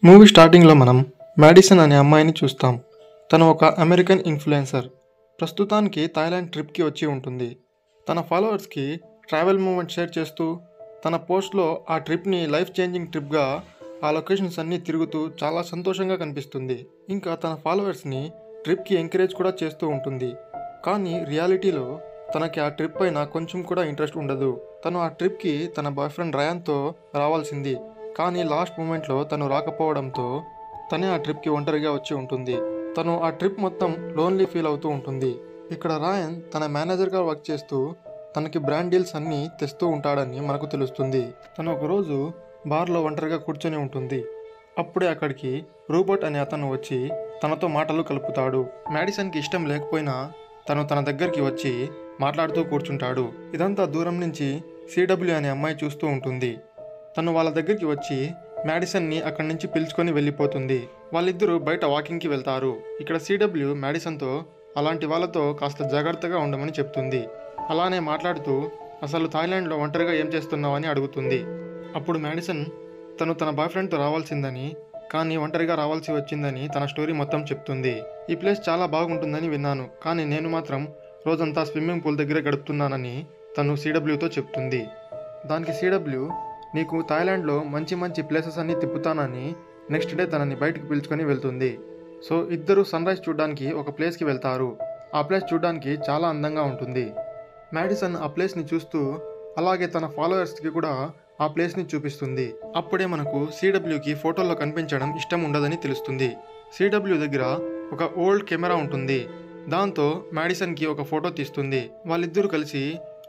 Movie స్టార్టింగ్లో మనం Madison అనే అమ్మాయిని చూస్తాం. తను ఒక అమెరికన్ ఇన్ఫ్లుయెన్సర్. ప్రస్తుతానికి థాయిలాండ్ ట్రిప్కి వచ్చి ఉంటుంది. తన ఫాలోవర్స్కి ట్రావెల్ మూమెంట్ షేర్ చేస్తూ తన పోస్ట్లో ఆ ట్రిప్ని లైఫ్ చేంజింగ్ ట్రిప్గా ఆ లొకేషన్స్ అన్నీ తిరుగుతూ చాలా సంతోషంగా కనిపిస్తుంది. ఇంకా తన ఫాలోవర్స్ని ట్రిప్కి ఎంకరేజ్ కూడా చేస్తూ ఉంటుంది. కానీ రియాలిటీలో తనకి ఆ ట్రిప్ పైన కొంచెం కూడా ఇంట్రెస్ట్ ఉండదు. తను ఆ ట్రిప్కి తన బాయ్ ఫ్రెండ్ రయాన్తో రావాల్సింది. కానీ లాస్ట్ మూమెంట్లో తను రాకపోవడంతో తనే ఆ ట్రిప్కి ఒంటరిగా వచ్చి ఉంటుంది. తను ఆ ట్రిప్ మొత్తం లోన్లీ ఫీల్ అవుతూ ఉంటుంది. ఇక్కడ రాయన్ తన మేనేజర్గా వర్క్ చేస్తూ తనకి బ్రాండ్ డీల్స్ అన్నీ తెస్తూ ఉంటాడని మనకు తెలుస్తుంది. తను ఒకరోజు బార్లో ఒంటరిగా కూర్చొని ఉంటుంది. అప్పుడే అక్కడికి రూబర్ట్ అనే అతను వచ్చి తనతో మాటలు కలుపుతాడు. మ్యాడిసన్కి ఇష్టం లేకపోయినా తను తన దగ్గరికి వచ్చి మాట్లాడుతూ కూర్చుంటాడు. ఇదంతా దూరం నుంచి సిడబ్ల్యూ అనే అమ్మాయి చూస్తూ ఉంటుంది. తను వాళ్ళ దగ్గరికి వచ్చి మ్యాడిసన్ని అక్కడి నుంచి పిలుచుకొని వెళ్ళిపోతుంది. వాళ్ళిద్దరూ బయట వాకింగ్కి వెళ్తారు. ఇక్కడ సిడబ్ల్యూ మ్యాడిసన్తో అలాంటి వాళ్ళతో కాస్త జాగ్రత్తగా ఉండమని చెప్తుంది. అలానే మాట్లాడుతూ అసలు థాయిలాండ్లో ఒంటరిగా ఏం చేస్తున్నావు అని అడుగుతుంది. అప్పుడు మ్యాడిసన్ తను తన బాయ్ ఫ్రెండ్తో రావాల్సిందని కానీ ఒంటరిగా రావాల్సి వచ్చిందని తన స్టోరీ మొత్తం చెప్తుంది. ఈ ప్లేస్ చాలా బాగుంటుందని విన్నాను, కానీ నేను మాత్రం రోజంతా స్విమ్మింగ్ పూల్ దగ్గర గడుపుతున్నానని తను సిడబ్ల్యూతో చెప్తుంది. దానికి సిడబ్ల్యూ నీకు థాయిలాండ్లో మంచి మంచి ప్లేసెస్ అన్నీ తిప్పుతానని నెక్స్ట్ డే తనని బయటకు పిలుచుకొని వెళ్తుంది. సో ఇద్దరు సన్ రైజ్ చూడడానికి ఒక ప్లేస్కి వెళ్తారు. ఆ ప్లేస్ చూడడానికి చాలా అందంగా ఉంటుంది. మ్యాడిసన్ ఆ ప్లేస్ని చూస్తూ అలాగే తన ఫాలోవర్స్కి కూడా ఆ ప్లేస్ని చూపిస్తుంది. అప్పుడే మనకు సిడబ్ల్యూకి ఫోటోల్లో కనిపించడం ఇష్టం ఉండదని తెలుస్తుంది. సిడబ్ల్యూ దగ్గర ఒక ఓల్డ్ కెమెరా ఉంటుంది. దాంతో మ్యాడిసన్కి ఒక ఫోటో తీస్తుంది. వాళ్ళిద్దరూ కలిసి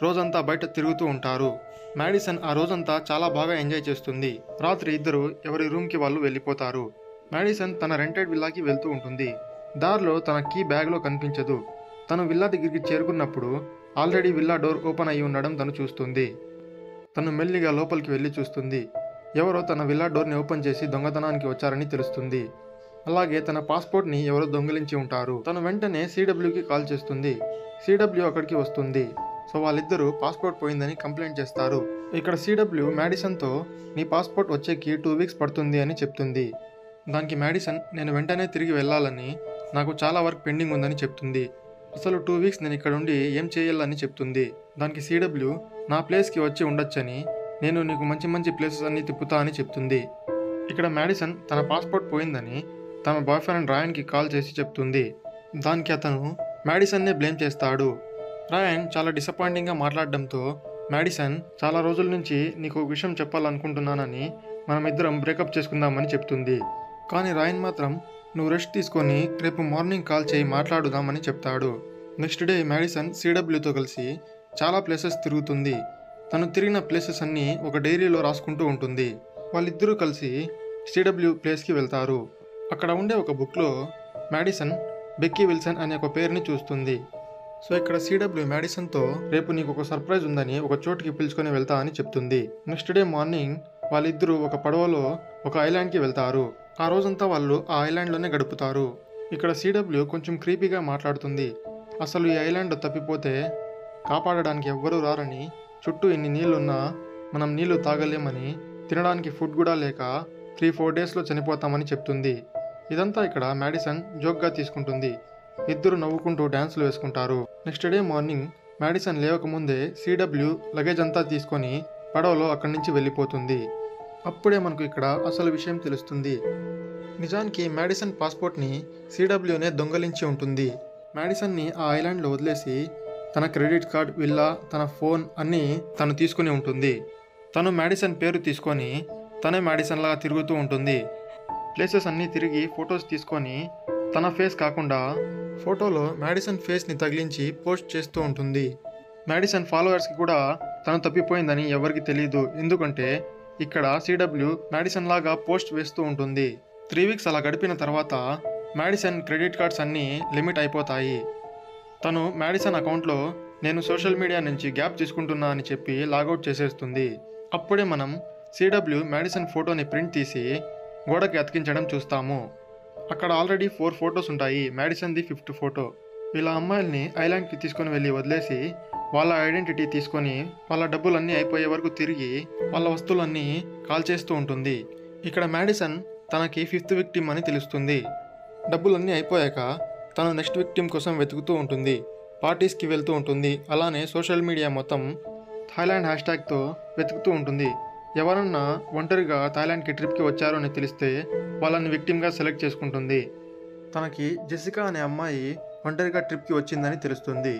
రోజంతా బయట తిరుగుతూ ఉంటారు. మ్యాడిసన్ ఆ రోజంతా చాలా బాగా ఎంజాయ్ చేస్తుంది. రాత్రి ఇద్దరు ఎవరి రూమ్కి వాళ్ళు వెళ్ళిపోతారు. మ్యాడిసన్ తన రెంటెడ్ విల్లాకి వెళ్తూ ఉంటుంది. దారిలో తన కీ బ్యాగ్లో కనిపించదు. తను విల్లా దగ్గరికి చేరుకున్నప్పుడు ఆల్రెడీ విల్లా డోర్ ఓపెన్ అయి ఉండడం తను చూస్తుంది. తను మెల్లిగా లోపలికి వెళ్ళి చూస్తుంది. ఎవరో తన విల్లా డోర్ని ఓపెన్ చేసి దొంగతనానికి వచ్చారని తెలుస్తుంది. అలాగే తన పాస్పోర్ట్ని ఎవరో దొంగిలించి ఉంటారు. తను వెంటనే సిడబ్ల్యూకి కాల్ చేస్తుంది. సిడబ్ల్యూ అక్కడికి వస్తుంది. సో వాళ్ళిద్దరూ పాస్పోర్ట్ పోయిందని కంప్లైంట్ చేస్తారు. ఇక్కడ సిడబ్ల్యూ మ్యాడిసన్తో నీ పాస్పోర్ట్ వచ్చేకి 2 వీక్స్ పడుతుంది అని చెప్తుంది. దానికి మ్యాడిసన్ నేను వెంటనే తిరిగి వెళ్ళాలని, నాకు చాలా వర్క్ పెండింగ్ ఉందని చెప్తుంది. అసలు 2 వీక్స్ నేను ఇక్కడ ఉండి ఏం చేయాలని చెప్తుంది. దానికి సిడబ్ల్యూ నా ప్లేస్కి వచ్చి ఉండొచ్చని, నేను నీకు మంచి మంచి ప్లేసెస్ అన్నీ తిప్పుతా అని చెప్తుంది. ఇక్కడ మ్యాడిసన్ తన పాస్పోర్ట్ పోయిందని తన బాయ్ ఫ్రెండ్ రాయన్కి కాల్ చేసి చెప్తుంది. దానికి అతను మ్యాడిసన్నే బ్లేమ్ చేస్తాడు. రాయన్ చాలా డిసప్పాయింటింగ్గా మాట్లాడడంతో మ్యాడిసన్ చాలా రోజుల నుంచి నీకు ఒక విషయం చెప్పాలనుకుంటున్నానని, మనమిద్దరం బ్రేకప్ చేసుకుందామని చెప్తుంది. కానీ రాయన్ మాత్రం నువ్వు రెస్ట్ తీసుకొని రేపు మార్నింగ్ కాల్ చేయి మాట్లాడుదామని చెప్తాడు. నెక్స్ట్ డే మ్యాడిసన్ సిడబ్ల్యూతో కలిసి చాలా ప్లేసెస్ తిరుగుతుంది. తను తిరిగిన ప్లేసెస్ అన్నీ ఒక డైరీలో రాసుకుంటూ ఉంటుంది. వాళ్ళిద్దరూ కలిసి సిడబ్ల్యూ ప్లేస్కి వెళ్తారు. అక్కడ ఉండే ఒక బుక్లో మ్యాడిసన్ బెక్కీ విల్సన్ అనే ఒక పేరుని చూస్తుంది. సో ఇక్కడ సిడబ్ల్యూ మ్యాడిసన్తో రేపు నీకు ఒక సర్ప్రైజ్ ఉందని ఒక చోటుకి పిలుచుకొని వెళ్తా అని చెప్తుంది. నెక్స్ట్ డే మార్నింగ్ వాళ్ళిద్దరూ ఒక పడవలో ఒక ఐలాండ్కి వెళ్తారు. ఆ రోజంతా వాళ్ళు ఆ ఐలాండ్లోనే గడుపుతారు. ఇక్కడ సిడబ్ల్యూ కొంచెం క్రీపీగా మాట్లాడుతుంది. అసలు ఈ ఐలాండ్ తప్పిపోతే కాపాడడానికి ఎవ్వరూ రారని, చుట్టూ ఇన్ని నీళ్లున్నా మనం నీళ్లు తాగలేమని, తినడానికి ఫుడ్ కూడా లేక 3-4 డేస్లో చనిపోతామని చెప్తుంది. ఇదంతా ఇక్కడ మ్యాడిసన్ జోక్గా తీసుకుంటుంది. ఇద్దరు నవ్వుకుంటూ డ్యాన్సులు వేసుకుంటారు. నెక్స్ట్ డే మార్నింగ్ మ్యాడిసన్ లేవకముందే సిడబ్ల్యూ లగేజ్ అంతా తీసుకొని పడవలో అక్కడి నుంచి వెళ్ళిపోతుంది. అప్పుడే మనకు ఇక్కడ అసలు విషయం తెలుస్తుంది. నిజానికి మ్యాడిసన్ పాస్పోర్ట్ని సిడబ్ల్యూనే దొంగలించి ఉంటుంది. మ్యాడిసన్ని ఆ ఐలాండ్లో వదిలేసి తన క్రెడిట్ కార్డ్, విల్లా, తన ఫోన్ అన్నీ తను తీసుకుని ఉంటుంది. తను మ్యాడిసన్ పేరు తీసుకొని తనే మ్యాడిసన్లా తిరుగుతూ ఉంటుంది. ప్లేసెస్ అన్నీ తిరిగి ఫొటోస్ తీసుకొని తన ఫేస్ కాకుండా ఫోటోలో మ్యాడిసన్ ఫేస్ని తగిలించి పోస్ట్ చేస్తూ ఉంటుంది. మ్యాడిసన్ ఫాలోవర్స్కి కూడా తను తప్పిపోయిందని ఎవరికి తెలియదు. ఎందుకంటే ఇక్కడ సిడబ్ల్యూ మ్యాడిసన్ లాగా పోస్ట్ వేస్తూ ఉంటుంది. 3 వీక్స్ అలా గడిపిన తర్వాత మ్యాడిసన్ క్రెడిట్ కార్డ్స్ అన్నీ లిమిట్ అయిపోతాయి. తను మ్యాడిసన్ అకౌంట్లో నేను సోషల్ మీడియా నుంచి గ్యాప్ తీసుకుంటున్నా అని చెప్పి లాగౌట్ చేసేస్తుంది. అప్పుడే మనం సిడబ్ల్యూ మ్యాడిసన్ ఫోటోని ప్రింట్ తీసి గోడకి అతికించడం చూస్తాము. అక్కడ ఆల్రెడీ 4 ఫొటోస్ ఉంటాయి. మ్యాడిసన్ది 5th ఫోటో. వీళ్ళ అమ్మాయిల్ని ఐలాండ్కి తీసుకొని వెళ్ళి వదిలేసి వాళ్ళ ఐడెంటిటీ తీసుకొని వాళ్ళ డబ్బులన్నీ అయిపోయే వరకు తిరిగి వాళ్ళ వస్తువులన్నీ కాల్ చేస్తూ ఉంటుంది. ఇక్కడ మ్యాడిసన్ తనకి ఫిఫ్త్ విక్టిమ్ అని తెలుస్తుంది. డబ్బులన్నీ అయిపోయాక తను నెక్స్ట్ విక్టిమ్ కోసం వెతుకుతూ ఉంటుంది. పార్టీస్కి వెళ్తూ ఉంటుంది. అలానే సోషల్ మీడియా మొత్తం థాయిలాండ్ హ్యాష్ట్యాగ్తో వెతుకుతూ ఉంటుంది. ఎవరన్నా ఒంటరిగా థాయిలాండ్కి ట్రిప్కి వచ్చారో అని తెలిస్తే వాళ్ళని విక్టిమ్గా సెలెక్ట్ చేసుకుంటుంది. తనకి జెసికా అనే అమ్మాయి ఒంటరిగా ట్రిప్కి వచ్చిందని తెలుస్తుంది.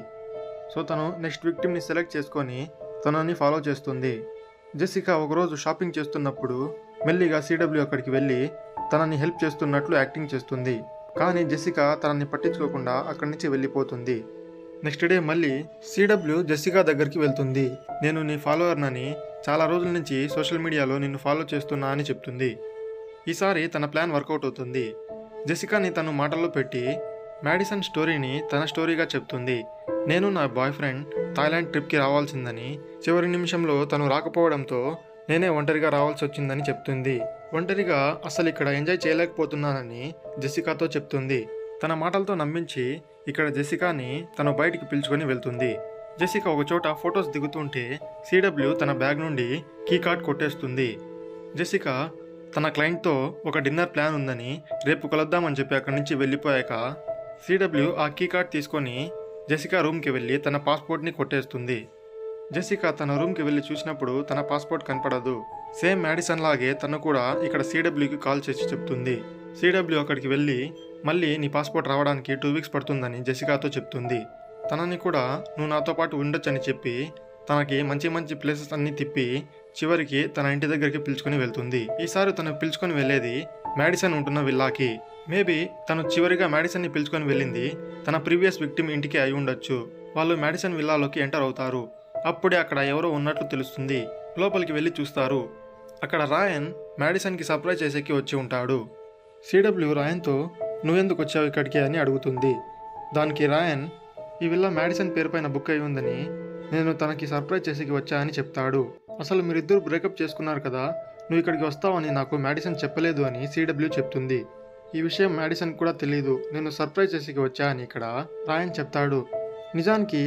సో తను నెక్స్ట్ విక్టిమ్ని సెలెక్ట్ చేసుకొని తనని ఫాలో చేస్తుంది. జెసికా ఒకరోజు షాపింగ్ చేస్తున్నప్పుడు మెల్లిగా సిడబ్ల్యూ అక్కడికి వెళ్ళి తనని హెల్ప్ చేస్తున్నట్లు యాక్టింగ్ చేస్తుంది. కానీ జెసికా తనని పట్టించుకోకుండా అక్కడి నుంచి వెళ్ళిపోతుంది. నెక్స్ట్ డే మళ్ళీ సిడబ్ల్యూ జెసికా దగ్గరికి వెళ్తుంది. నేను నీ ఫాలోవర్నని చాలా రోజుల నుంచి సోషల్ మీడియాలో నిన్ను ఫాలో చేస్తున్నా అని చెప్తుంది. ఈసారి తన ప్లాన్ వర్కౌట్ అవుతుంది. జెసికాని తను మాటల్లో పెట్టి మ్యాడిసన్ స్టోరీని తన స్టోరీగా చెప్తుంది. నేను నా బాయ్ ఫ్రెండ్ థాయిలాండ్ ట్రిప్కి రావాల్సిందని, చివరి నిమిషంలో తను రాకపోవడంతో నేనే ఒంటరిగా రావాల్సి వచ్చిందని చెప్తుంది. ఒంటరిగా అసలు ఇక్కడ ఎంజాయ్ చేయలేకపోతున్నానని జెసికాతో చెప్తుంది. తన మాటలతో నమ్మించి ఇక్కడ జెసికాని తను బయటికి పిలుచుకొని వెళ్తుంది. జెసికా ఒక చోట ఫొటోస్ దిగుతుంటే సిడబ్ల్యూ తన బ్యాగ్ నుండి కీ కార్డ్ కొట్టేస్తుంది. జెసికా తన క్లయింట్తో ఒక డిన్నర్ ప్లాన్ ఉందని రేపు కలుద్దామని చెప్పి అక్కడి నుంచి వెళ్ళిపోయాక సిడబ్ల్యూ ఆ కీ కార్డ్ తీసుకొని జెసికా రూమ్కి వెళ్ళి తన పాస్పోర్ట్ని కొట్టేస్తుంది. జెసికా తన రూమ్కి వెళ్ళి చూసినప్పుడు తన పాస్పోర్ట్ కనపడదు. సేమ్ మ్యాడిసన్ లాగే తను కూడా ఇక్కడ సిడబ్ల్యూకి కాల్ చేసి చెప్తుంది. సిడబ్ల్యూ అక్కడికి వెళ్ళి మళ్ళీ నీ పాస్పోర్ట్ రావడానికి 2 వీక్స్ పడుతుందని జెసికాతో చెప్తుంది. తనని కూడా నువ్వు నాతో పాటు ఉండొచ్చని చెప్పి తనకి మంచి మంచి ప్లేసెస్ అన్నీ తిప్పి చివరికి తన ఇంటి దగ్గరికి పిలుచుకొని వెళ్తుంది. ఈసారి తను పిలుచుకొని వెళ్ళేది మ్యాడిసన్ ఉంటున్న విల్లాకి. మేబీ తను చివరిగా మ్యాడిసన్ని పిలుచుకొని వెళ్ళింది తన ప్రీవియస్ విక్టిమ్ ఇంటికి అయి ఉండొచ్చు. వాళ్ళు మ్యాడిసన్ విల్లాలోకి ఎంటర్ అవుతారు. అప్పుడే అక్కడ ఎవరో ఉన్నట్లు తెలుస్తుంది. లోపలికి వెళ్ళి చూస్తారు. అక్కడ రాయన్ మ్యాడిసన్కి సర్ప్రైజ్ చేసేకి వచ్చి ఉంటాడు. సిడబ్ల్యూ రాయన్తో నువ్వెందుకు వచ్చావు ఇక్కడికి అని అడుగుతుంది. దానికి రాయన్ ఈ విల్లా మ్యాడిసన్ పేరు పైన బుక్ అయి ఉందని, నేను తనకి సర్ప్రైజ్ చేసేకి వచ్చా అని చెప్తాడు. అసలు మీరిద్దరు బ్రేకప్ చేసుకున్నారు కదా, నువ్వు ఇక్కడికి వస్తావని నాకు మ్యాడిసన్ చెప్పలేదు అని సిడబ్ల్యూ చెప్తుంది. ఈ విషయం మ్యాడిసన్ కూడా తెలీదు, నేను సర్ప్రైజ్ చేసేకి వచ్చా అని ఇక్కడ రాయన్ చెప్తాడు. నిజానికి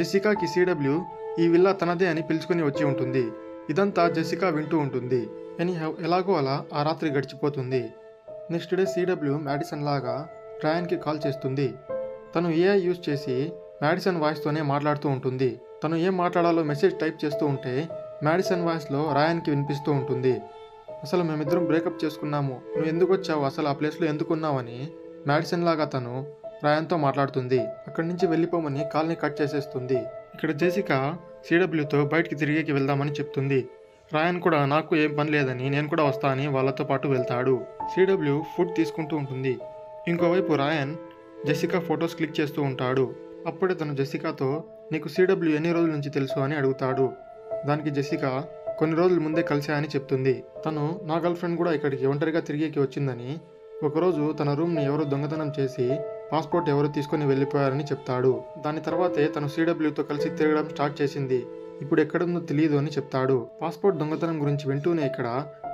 జెసికాకి సిడబ్ల్యూ ఈ విల్లా తనదే అని పిలుచుకొని వచ్చి ఉంటుంది. ఇదంతా జెసికా వింటూ ఉంటుంది. ఎలాగో అలా ఆ రాత్రి గడిచిపోతుంది. నెక్స్ట్ డే సిడబ్ల్యూ మ్యాడిసన్ లాగా రాయన్కి కాల్ చేస్తుంది. తను ఏఐ యూజ్ చేసి మ్యాడిసన్ వాయిస్తోనే మాట్లాడుతూ ఉంటుంది. తను ఏం మాట్లాడాలో మెసేజ్ టైప్ చేస్తూ ఉంటే మ్యాడిసన్ వాయిస్లో రాయన్కి వినిపిస్తూ ఉంటుంది. అసలు మేమిద్దరం బ్రేకప్ చేసుకున్నాము, నువ్వు ఎందుకు వచ్చావు, అసలు ఆ ప్లేస్లో ఎందుకున్నావు అని మ్యాడిసన్ లాగా తను రాయన్తో మాట్లాడుతుంది. అక్కడి నుంచి వెళ్ళిపోమని కాల్ని కట్ చేసేస్తుంది. ఇక్కడ జెసికా సిడబ్ల్యూతో బయటికి తిరిగేకి వెళ్దామని చెప్తుంది. రాయన్ కూడా నాకు ఏం పని లేదని నేను కూడా వస్తా అని వాళ్ళతో పాటు వెళ్తాడు. సిడబ్ల్యూ ఫుడ్ తీసుకుంటూ ఉంటుంది. ఇంకోవైపు రాయన్ జెసికా ఫొటోస్ క్లిక్ చేస్తూ ఉంటాడు. అప్పుడే తను జెసికాతో నీకు సిడబ్ల్యూ ఎన్ని రోజుల నుంచి తెలుసు అని అడుగుతాడు. దానికి జెసికా కొన్ని రోజుల ముందే కలిసా అని చెప్తుంది. తను నా గర్ల్ ఫ్రెండ్ కూడా ఇక్కడికి ఒంటరిగా తిరిగేకి వచ్చిందని, ఒకరోజు తన రూమ్ని ఎవరో దొంగతనం చేసి పాస్పోర్ట్ ఎవరో తీసుకొని వెళ్ళిపోయారని చెప్తాడు. దాని తర్వాతే తను సిడబ్ల్యూతో కలిసి తిరగడం స్టార్ట్ చేసింది, ఇప్పుడు ఎక్కడుందో తెలియదు అని చెప్తాడు. పాస్పోర్ట్ దొంగతనం గురించి వింటూనే ఇక్కడ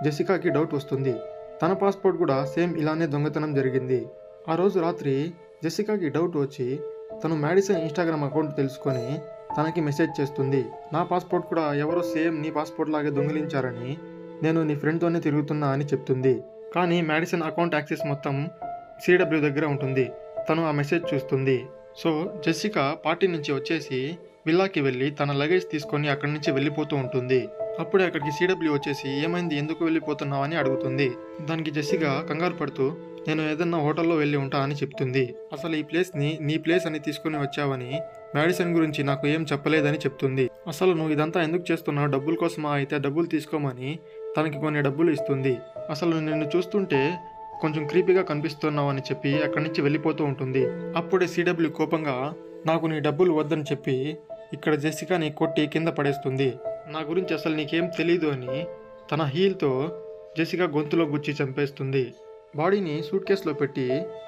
జెసికాకి డౌట్ వస్తుంది. తన పాస్పోర్ట్ కూడా సేమ్ ఇలానే దొంగతనం జరిగింది. ఆ రోజు రాత్రి జెసికాకి డౌట్ వచ్చి తను మ్యాడిసన్ ఇన్స్టాగ్రామ్ అకౌంట్ తెలుసుకొని తనకి మెసేజ్ చేస్తుంది. నా పాస్పోర్ట్ కూడా ఎవరో సేమ్ నీ పాస్పోర్ట్ లాగే దొంగిలించారని, నేను నీ ఫ్రెండ్తోనే తిరుగుతున్నా అని చెప్తుంది. కానీ మ్యాడిసన్ అకౌంట్ యాక్సెస్ మొత్తం సిడబ్ల్యూ దగ్గర ఉంటుంది. తను ఆ మెసేజ్ చూస్తుంది. సో జెసికా పార్టీ నుంచి వచ్చేసి విల్లాకి వెళ్ళి తన లగేజ్ తీసుకొని అక్కడి నుంచి వెళ్ళిపోతూ ఉంటుంది. అప్పుడే అక్కడికి సిడబ్ల్యూ వచ్చేసి ఏమైంది, ఎందుకు వెళ్ళిపోతున్నావు అని అడుగుతుంది. దానికి జెసికా కంగారు పడుతూ నేను ఏదన్నా హోటల్లో వెళ్ళి ఉంటా అని చెప్తుంది. అసలు ఈ ప్లేస్ని నీ ప్లేస్ అని తీసుకుని వచ్చావని మ్యాడిసన్ గురించి నాకు ఏం చెప్పలేదని చెప్తుంది. అసలు నువ్వు ఇదంతా ఎందుకు చేస్తున్నావు, డబ్బుల కోసమా, అయితే డబ్బులు తీసుకోమని తనకి కొన్ని డబ్బులు ఇస్తుంది. అసలు నిన్ను చూస్తుంటే కొంచెం క్రీపీగా కనిపిస్తున్నావు అని చెప్పి అక్కడి నుంచి వెళ్ళిపోతూ ఉంటుంది. అప్పుడే సిడబ్ల్యూ కోపంగా నాకు నీ డబ్బులు వద్దని చెప్పి ఇక్కడ జెసికాని కొట్టి కింద పడేస్తుంది. నా గురించి అసలు నీకేం తెలీదు అని తన హీల్తో జెసికా గొంతులో గుచ్చి చంపేస్తుంది. బాడీని సూట్ కేసులో పెట్టి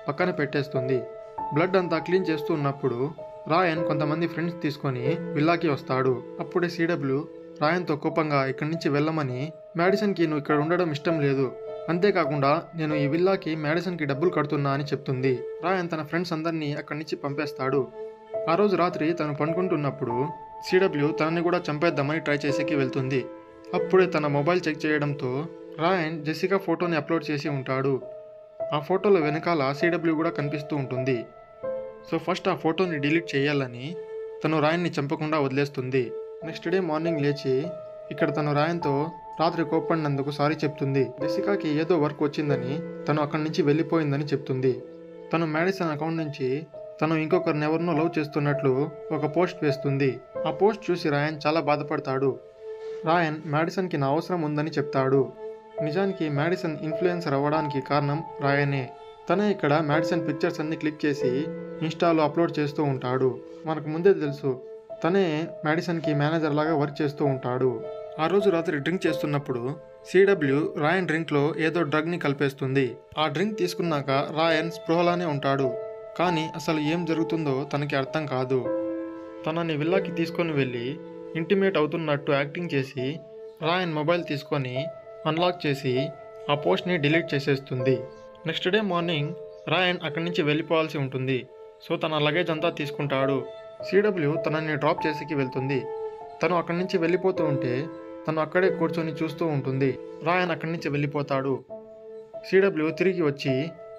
పక్కన పెట్టేస్తుంది. బ్లడ్ అంతా క్లీన్ చేస్తూ ఉన్నప్పుడు రాయన్ కొంతమంది ఫ్రెండ్స్ తీసుకొని విల్లాకి వస్తాడు. అప్పుడే సిడబ్ల్యూ రాయన్తో కోపంగా ఇక్కడి నుంచి వెళ్ళమని, మ్యాడిసన్కి నువ్వు ఇక్కడ ఉండడం ఇష్టం లేదు, అంతేకాకుండా నేను ఈ విల్లాకి మ్యాడిసన్కి డబ్బులు కడుతున్నా అని చెప్తుంది. రాయన్ తన ఫ్రెండ్స్ అందరినీ అక్కడి నుంచి పంపేస్తాడు. ఆ రోజు రాత్రి తను పండుకుంటున్నప్పుడు సిడబ్ల్యూ తనని కూడా చంపేద్దామని ట్రై చేసేకి వెళ్తుంది. అప్పుడే తన మొబైల్ చెక్ చేయడంతో రాయన్ జెసికా ఫోటోని అప్లోడ్ చేసి ఉంటాడు. ఆ ఫోటోలో వెనకాల సిడబ్ల్యూ కూడా కనిపిస్తూ ఉంటుంది. సో ఫస్ట్ ఆ ఫోటోని డిలీట్ చేయాలని తను రాయన్ని చంపకుండా వదిలేస్తుంది. నెక్స్ట్ డే మార్నింగ్ లేచి ఇక్కడ తను రాయన్తో రాత్రి కోప్పడినందుకు సారీ చెప్తుంది. జెసికాకి ఏదో వర్క్ వచ్చిందని తను అక్కడి నుంచి వెళ్ళిపోయిందని చెప్తుంది. తను మ్యాడిసన్ అకౌంట్ నుంచి తను ఇంకొకరిని ఎవరినో లవ్ చేస్తున్నట్లు ఒక పోస్ట్ వేస్తుంది. ఆ పోస్ట్ చూసి రాయన్ చాలా బాధపడతాడు. రాయన్ మ్యాడిసన్కి నా అవసరం ఉందని చెప్తాడు. నిజానికి మ్యాడిసన్ ఇన్ఫ్లుయెన్సర్ అవ్వడానికి కారణం రాయనే. తనే ఇక్కడ మ్యాడిసన్ పిక్చర్స్ అన్ని క్లిక్ చేసి ఇన్స్టాలో అప్లోడ్ చేస్తూ ఉంటాడు. మనకు ముందే తెలుసు తనే మ్యాడిసన్కి మేనేజర్ లాగా వర్క్ చేస్తూ ఉంటాడు. ఆ రోజు రాత్రి డ్రింక్ చేస్తున్నప్పుడు సిడబ్ల్యూ రాయన్ డ్రింక్లో ఏదో డ్రగ్ని కలిపేస్తుంది. ఆ డ్రింక్ తీసుకున్నాక రాయన్ స్పృహలానే ఉంటాడు. కానీ అసలు ఏం జరుగుతుందో తనకి అర్థం కాదు. తనని విల్లాకి తీసుకొని వెళ్ళి ఇంటిమేట్ అవుతున్నట్టు యాక్టింగ్ చేసి రాయన్ మొబైల్ తీసుకొని అన్లాక్ చేసి ఆ పోస్ట్ని డిలీట్ చేసేస్తుంది. నెక్స్ట్ డే మార్నింగ్ రాయన్ అక్కడి నుంచి వెళ్ళిపోవాల్సి ఉంటుంది. సో తన లగేజ్ అంతా తీసుకుంటాడు. సిడబ్ల్యూ తనని డ్రాప్ చేసేకి వెళ్తుంది. తను అక్కడి నుంచి వెళ్ళిపోతూ ఉంటే తను అక్కడే కూర్చొని చూస్తూ ఉంటుంది. రాయన్ అక్కడి నుంచి వెళ్ళిపోతాడు. సిడబ్ల్యూ తిరిగి వచ్చి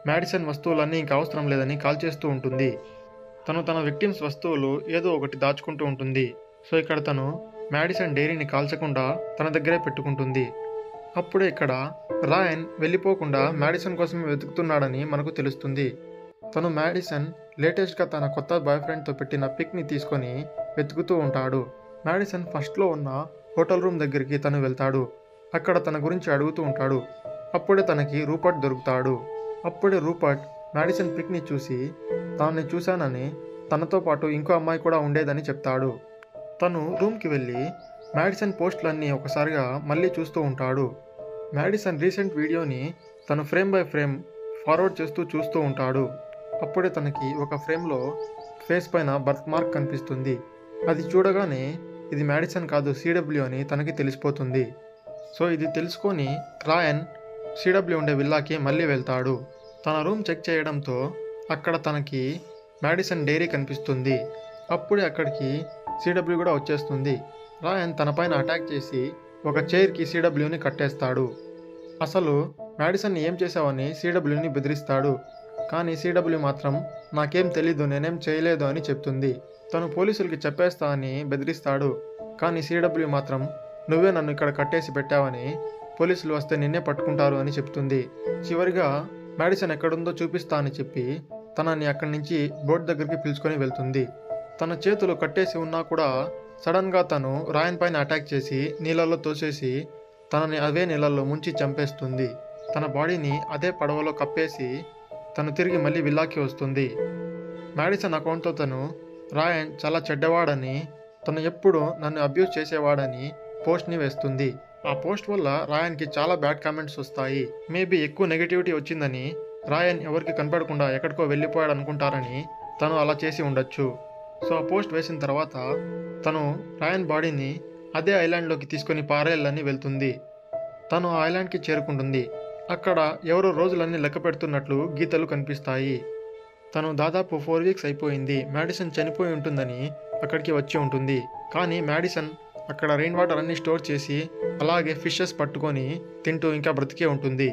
మ్యాడిసన్ వస్తువులన్నీ ఇంకా అవసరం లేదని కాల్ చేస్తూ ఉంటుంది. తను తన విక్టిమ్స్ వస్తువులు ఏదో ఒకటి దాచుకుంటూ ఉంటుంది. సో ఇక్కడ తను మ్యాడిసన్ డైరీని కాల్చకుండా తన దగ్గరే పెట్టుకుంటుంది. అప్పుడే ఇక్కడ రాయన్ వెళ్ళిపోకుండా మ్యాడిసన్ కోసమే వెతుకుతున్నాడని మనకు తెలుస్తుంది. తను మ్యాడిసన్ లేటెస్ట్గా తన కొత్త బాయ్ ఫ్రెండ్తో పెట్టిన పిక్ని తీసుకొని వెతుకుతూ ఉంటాడు. మ్యాడిసన్ ఫస్ట్లో ఉన్న హోటల్ రూమ్ దగ్గరికి తను వెళ్తాడు. అక్కడ తన గురించి అడుగుతూ ఉంటాడు. అప్పుడే తనకి రూపర్ట్ దొరుకుతాడు. అప్పుడే రూపర్ట్ మ్యాడిసన్ పిక్ని చూసి తనని చూశానని తనతో పాటు ఇంకో అమ్మాయి కూడా ఉండేదని చెప్తాడు. తను రూమ్కి వెళ్ళి మ్యాడిసన్ పోస్టులన్నీ ఒకసారిగా మళ్ళీ చూస్తూ ఉంటాడు. మ్యాడిసన్ రీసెంట్ వీడియోని తను ఫ్రేమ్ బై ఫ్రేమ్ ఫార్వర్డ్ చేస్తూ చూస్తూ ఉంటాడు. అప్పుడే తనకి ఒక ఫ్రేమ్లో ఫేస్ పైన బర్త్ మార్క్ కనిపిస్తుంది. అది చూడగానే ఇది మ్యాడిసన్ కాదు సిడబ్ల్యూ అని తనకి తెలిసిపోతుంది. సో ఇది తెలుసుకొని రాయన్ సిడబ్ల్యూ ఉండే విల్లాకి మళ్ళీ వెళ్తాడు. తన రూమ్ చెక్ చేయడంతో అక్కడ తనకి మ్యాడిసన్ డైరీ కనిపిస్తుంది. అప్పుడే అక్కడికి సిడబ్ల్యూ కూడా వచ్చేస్తుంది. రాయన్ తన పైన అటాక్ చేసి ఒక చైర్కి సిడబ్ల్యూని కట్టేస్తాడు. అసలు మ్యాడిసన్ ఏం చేశావని సిడబ్ల్యూని బెదిరిస్తాడు. కానీ సిడబ్ల్యూ మాత్రం నాకేం తెలీదు, నేనేం చేయలేదు అని చెప్తుంది. తను పోలీసులకి చెప్పేస్తా అని బెదిరిస్తాడు. కానీ సిడబ్ల్యూ మాత్రం నువ్వే నన్ను ఇక్కడ కట్టేసి పెట్టావని, పోలీసులు వస్తే నిన్నే పట్టుకుంటారు అని చెప్తుంది. చివరిగా మ్యాడిసన్ ఎక్కడుందో చూపిస్తా అని చెప్పి తనని అక్కడి నుంచి బోట్ దగ్గరికి పిలుచుకొని వెళ్తుంది. తన చేతులు కట్టేసి ఉన్నా కూడా సడన్గా తను రాయన్ పైన అటాక్ చేసి నీళ్ళల్లో తోసేసి తనని అవే నీళ్ళల్లో ముంచి చంపేస్తుంది. తన బాడీని అదే పడవలో కప్పేసి తను తిరిగి మళ్ళీ విల్లాకి వస్తుంది. మ్యాడిసన్ అకౌంట్తో తను రాయన్ చాలా చెడ్డవాడని, తను ఎప్పుడు నన్ను అబ్యూజ్ చేసేవాడని పోస్ట్ని వేస్తుంది. ఆ పోస్ట్ వల్ల రాయన్కి చాలా బ్యాడ్ కామెంట్స్ వస్తాయి. మేబీ ఎక్కువ నెగిటివిటీ వచ్చిందని రాయన్ ఎవరికి కనపడకుండా ఎక్కడికో వెళ్ళిపోయాడు అనుకుంటారని తను అలా చేసి ఉండొచ్చు. సో ఆ పోస్ట్ వేసిన తర్వాత తను రాయన్ బాడీని అదే ఐలాండ్లోకి తీసుకొని పారేయాలని వెళ్తుంది. తను ఆ ఐలాండ్కి చేరుకుంటుంది. అక్కడ ఎవరో రోజులన్నీ లెక్క పెడుతున్నట్లు గీతలు కనిపిస్తాయి. తను దాదాపు 4 వీక్స్ అయిపోయింది. మ్యాడిసన్ చనిపోయి ఉంటుందని అక్కడికి వచ్చి ఉంటుంది. కానీ మ్యాడిసన్ అక్కడ రెయిన్ వాటర్ అన్ని స్టోర్ చేసి అలాగే ఫిషెస్ పట్టుకొని తింటూ ఇంకా బ్రతికే ఉంటుంది.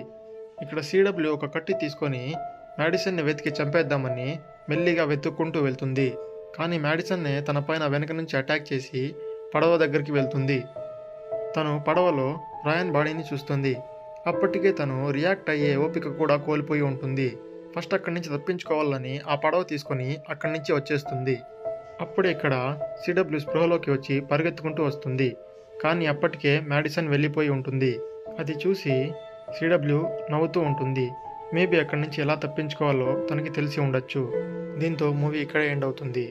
ఇక్కడ సిడబ్ల్యూ ఒక కట్టి తీసుకొని మ్యాడిసన్ని వెతికి చంపేద్దామని మెల్లిగా వెతుక్కుంటూ వెళ్తుంది. కానీ మ్యాడిసన్నే తన పైన వెనక నుంచి అటాక్ చేసి పడవ దగ్గరికి వెళ్తుంది. తను పడవలో రాయన్ బాడీని చూస్తుంది. అప్పటికే తను రియాక్ట్ అయ్యే ఓపిక కూడా కోల్పోయి ఉంటుంది. ఫస్ట్ అక్కడి నుంచి తప్పించుకోవాలని ఆ పడవ తీసుకొని అక్కడి నుంచి వచ్చేస్తుంది. అప్పుడే ఇక్కడ సిడబ్ల్యూ స్పృహలోకి వచ్చి పరిగెత్తుకుంటూ వస్తుంది. కానీ అప్పటికే మ్యాడిసన్ వెళ్ళిపోయి ఉంటుంది. అది చూసి సిడబ్ల్యూ నవ్వుతూ ఉంటుంది. మేబీ అక్కడి నుంచి ఎలా తప్పించుకోవాలో తనకి తెలిసి ఉండొచ్చు. దీంతో మూవీ ఇక్కడే ఎండ్ అవుతుంది.